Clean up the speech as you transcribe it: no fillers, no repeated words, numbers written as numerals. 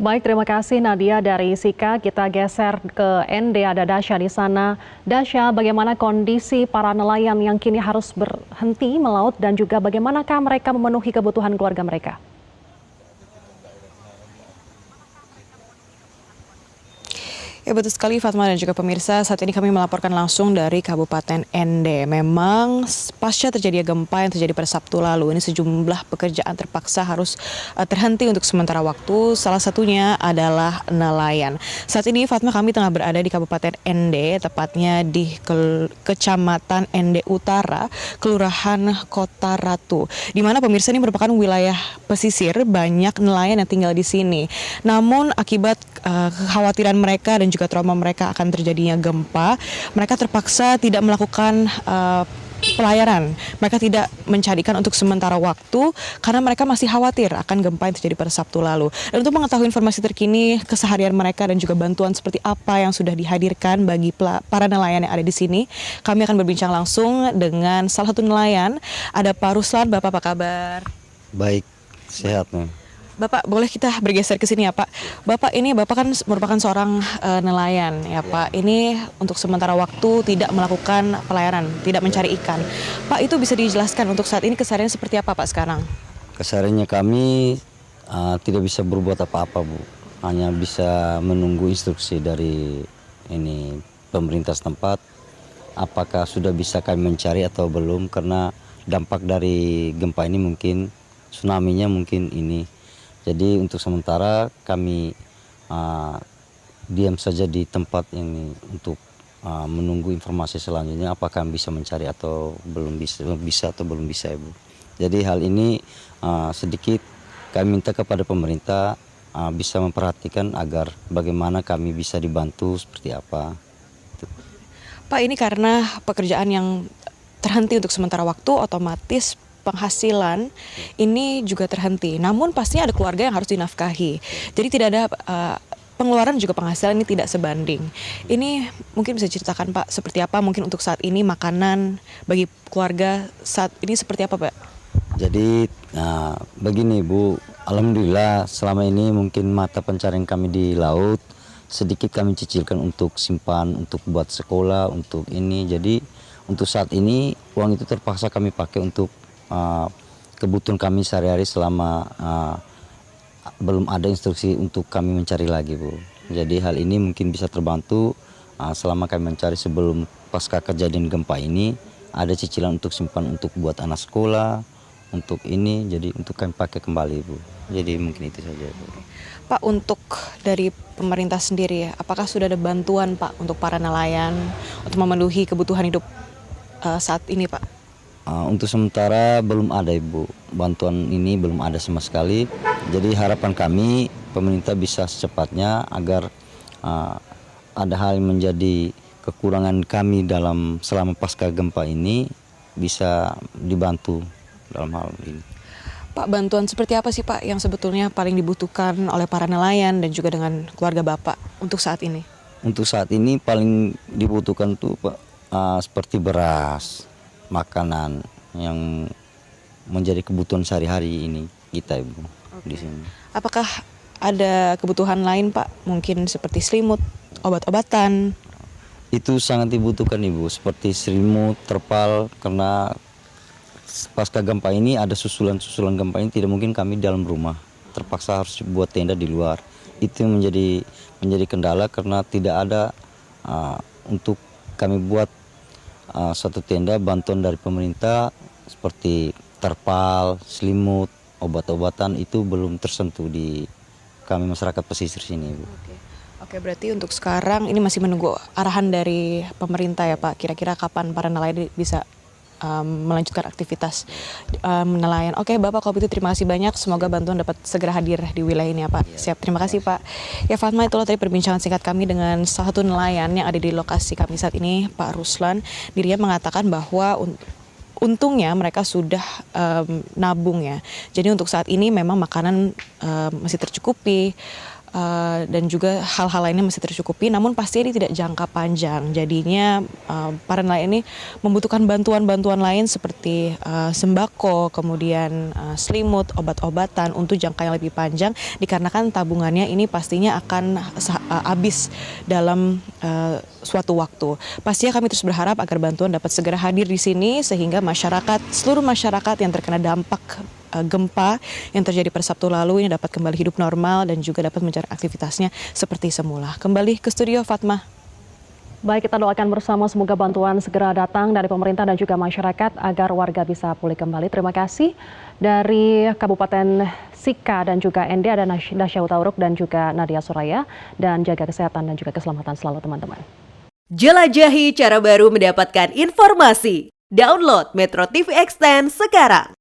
Baik, terima kasih Nadia dari Sika. Kita geser ke ND, ada Dasya di sana. Dasya, bagaimana kondisi para nelayan yang kini harus berhenti melaut dan juga bagaimanakah mereka memenuhi kebutuhan keluarga mereka? Ya betul sekali Fatma dan juga pemirsa, saat ini kami melaporkan langsung dari Kabupaten ND. Memang pasca terjadinya gempa yang terjadi pada Sabtu lalu, ini sejumlah pekerjaan terpaksa harus terhenti untuk sementara waktu. Salah satunya adalah nelayan. Saat ini Fatma, kami tengah berada di Kabupaten ND, tepatnya di Kecamatan ND Utara, Kelurahan Kota Ratu. Di mana pemirsa ini merupakan wilayah pesisir, banyak nelayan yang tinggal di sini. Namun akibat kekhawatiran mereka dan juga trauma mereka akan terjadinya gempa, mereka terpaksa tidak melakukan pelayaran. Mereka tidak mencarikan untuk sementara waktu karena mereka masih khawatir akan gempa yang terjadi pada Sabtu lalu. Dan untuk mengetahui informasi terkini keseharian mereka dan juga bantuan seperti apa yang sudah dihadirkan bagi para nelayan yang ada di sini, kami akan berbincang langsung dengan salah satu nelayan. Ada Pak Ruslan. Bapak, apa kabar? Baik, sehat nih. Bapak, boleh kita bergeser ke sini ya Pak. Bapak kan merupakan seorang nelayan ya Pak. Ini untuk sementara waktu tidak melakukan pelayaran, tidak mencari ikan. Pak, itu bisa dijelaskan untuk saat ini keseharian seperti apa Pak sekarang? Kesehariannya kami tidak bisa berbuat apa-apa Bu. Hanya bisa menunggu instruksi dari pemerintah setempat. Apakah sudah bisa kami mencari atau belum, karena dampak dari gempa ini mungkin tsunami-nya mungkin ini. Jadi untuk sementara kami diam saja di tempat ini untuk menunggu informasi selanjutnya apakah bisa mencari atau belum bisa atau belum bisa Ibu. Jadi hal ini sedikit kami minta kepada pemerintah bisa memperhatikan agar bagaimana kami bisa dibantu seperti apa. Pak, ini karena pekerjaan yang terhenti untuk sementara waktu, otomatis penghasilan ini juga terhenti. Namun pastinya ada keluarga yang harus dinafkahi. Jadi tidak ada pengeluaran juga penghasilan ini tidak sebanding. Ini mungkin bisa ceritakan Pak seperti apa mungkin untuk saat ini makanan bagi keluarga saat ini seperti apa Pak? Jadi begini Bu, alhamdulillah selama ini mungkin mata pencarian kami di laut sedikit kami cicilkan untuk simpan, untuk buat sekolah, untuk ini. Jadi untuk saat ini uang itu terpaksa kami pakai untuk kebutuhan kami sehari-hari selama belum ada instruksi untuk kami mencari lagi Bu. Jadi hal ini mungkin bisa terbantu selama kami mencari sebelum pasca kejadian gempa ini, ada cicilan untuk simpan untuk buat anak sekolah, untuk ini, jadi untuk kami pakai kembali Bu. Jadi mungkin itu saja Bu. Pak, untuk dari pemerintah sendiri, apakah sudah ada bantuan Pak untuk para nelayan untuk memenuhi kebutuhan hidup saat ini Pak? Untuk sementara belum ada Ibu, bantuan ini belum ada sama sekali. Jadi harapan kami pemerintah bisa secepatnya agar ada hal yang menjadi kekurangan kami dalam selama pasca gempa ini bisa dibantu dalam hal ini. Pak, bantuan seperti apa sih Pak yang sebetulnya paling dibutuhkan oleh para nelayan dan juga dengan keluarga Bapak untuk saat ini? Untuk saat ini paling dibutuhkan tuh Pak seperti beras, makanan yang menjadi kebutuhan sehari-hari ini kita Ibu di sini. Apakah ada kebutuhan lain Pak? Mungkin seperti selimut, obat-obatan? Itu sangat dibutuhkan Ibu, seperti selimut, terpal, karena pasca gempa ini ada susulan gempa ini tidak mungkin kami dalam rumah, terpaksa harus buat tenda di luar. Itu menjadi kendala karena tidak ada untuk kami buat satu tenda bantuan dari pemerintah seperti terpal, selimut, obat-obatan itu belum tersentuh di kami masyarakat pesisir sini Bu. Oke, berarti untuk sekarang ini masih menunggu arahan dari pemerintah ya Pak. Kira-kira kapan para nelayan bisa melanjutkan aktivitas nelayan. Oke Bapak, kalau begitu terima kasih banyak. Semoga bantuan dapat segera hadir di wilayah ini ya Pak. Siap, terima kasih Pak. Ya Fatma, itulah tadi perbincangan singkat kami dengan salah satu nelayan yang ada di lokasi kami saat ini, Pak Ruslan. Dirinya mengatakan bahwa untungnya mereka sudah nabung ya. Jadi untuk saat ini memang makanan masih tercukupi. dan juga hal-hal lainnya masih tercukupi, namun pasti ini tidak jangka panjang. Jadinya para nelayan ini membutuhkan bantuan-bantuan lain seperti sembako, kemudian selimut, obat-obatan untuk jangka yang lebih panjang, dikarenakan tabungannya ini pastinya akan habis dalam suatu waktu. Pastinya kami terus berharap agar bantuan dapat segera hadir di sini sehingga seluruh masyarakat yang terkena dampak gempa yang terjadi pada Sabtu lalu ini dapat kembali hidup normal dan juga dapat mencari aktivitasnya seperti semula. Kembali ke studio, Fatma. Baik, kita doakan bersama semoga bantuan segera datang dari pemerintah dan juga masyarakat agar warga bisa pulih kembali. Terima kasih dari Kabupaten Sika dan juga ND, ada Dasya Utauruk dan juga Nadia Suraya, dan jaga kesehatan dan juga keselamatan selalu teman-teman. Jelajahi cara baru mendapatkan informasi. Download Metro TV Extend sekarang.